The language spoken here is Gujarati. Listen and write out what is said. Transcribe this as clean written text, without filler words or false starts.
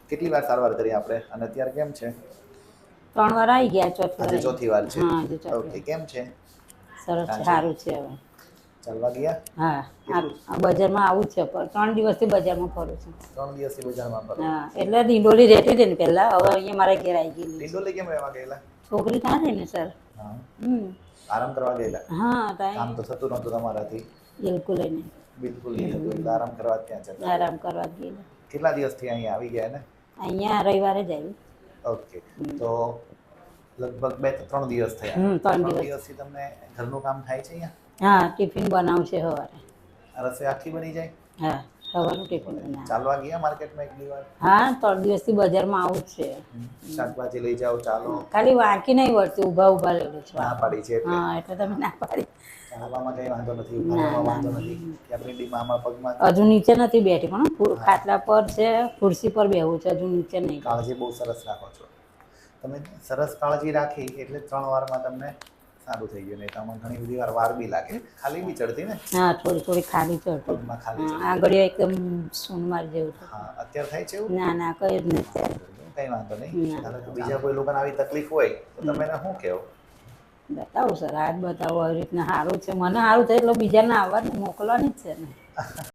કેટલી વાર સારવાર કરી આપણે અને અત્યારે કેમ છે? 3 વાર આવી ગયા, આજે ચોથી વાર છે. હા, આજે ચોથી ઓકે, વાર. કેમ છે? સરસ છે, સાંજે સારું છે હવે. ચાલવા ગયા? હા, કેટલું? આ બજારમાં આવું જ છે, પણ 3 દિવસથી બજારમાં ફરું છું. 3 દિવસથી બજારમાં ફરો. હા, એટલે ડિંડોલી રહેતી હતી ને પહેલા, હવે અહીંયા મારા ઘેર આવી ગયેલી છે. ડિંડોલી કેમ રહેવા ગયેલા? છોકરી ત્યાં રહે ને સર. હા, હમ. આરામ કરવા ગયેલા? હા, કામ ત્યાં તો થતું નહોતું તમારાથી. બિલકુલ નહીં. બિલકુલ નહીં થતું, એટલે આરામ કરવા જ ત્યાં જતા આરામ રહ્યા. કરવા જ ગયેલા. કેટલા દિવસથી અહીંયા આવી ગયા ને? અહીંયા રવિવારે જ આવી. ઓકે, તો લગભગ 2-3 દિવસ થયા. 3 3 દિવસ. દિવસથી તમને ઘરનું કામ થાય છે અહીંયા? હા, ટિફિન બનાવું છે સવારે. આ રસોઈ આખી બની જાય? હા, સવારનું ટિફિન બનાવું. ચાલવા ગયા માર્કેટમાં એક વાર? હા, 3 દિવસથી બજારમાં આવું જ છે. શાકભાજી લઈ જાઓ, ચાલો. ખાલી વાંકી નહીં વળતી, ઊભા રહેલું છે. ના પાડી છે એટલે? હા, એટલે તમે ના પાડી. ચાલવામાં કંઈ વાંધો નથી, ના, ઉભામાં ના, વાંધો ના. નથી. ત્યાં પિંડીમાં આમાં પગમાં હજુ નીચે નથી બેઠી, પણ ખાટલા પર છે, ખુરશી પર બેહવું છે, હજુ નીચે નહીં. કાળજી બહુ સરસ રાખો છો તમે. સરસ કાળજી રાખી એટલે 3 વારમાં તમને સારું થઈ ગયું. નહીં તો આમાં ઘણી બધી વાર બી લાગે, ખાલી બી ચડતી ને? હા, થોડી થોડી ખાલી ચડતી. પગમાં ખાલી ચડતી. આગળ એકદમ સોનમાર જેવું છે. હા, અત્યારે થાય છે એવું? ના ના, કઈ જ નથી અત્યારે. કંઈ વાંધો નહીં. બીજા કોઈ લોકોને આવી તકલીફ હોય તો તમે એને શું કહો? બતાવું સર, આજ બતાવો, આવી રીતના સારું છે, મને સારું થાય એટલે બીજાને આવવા મોકલવાની જ છે ને.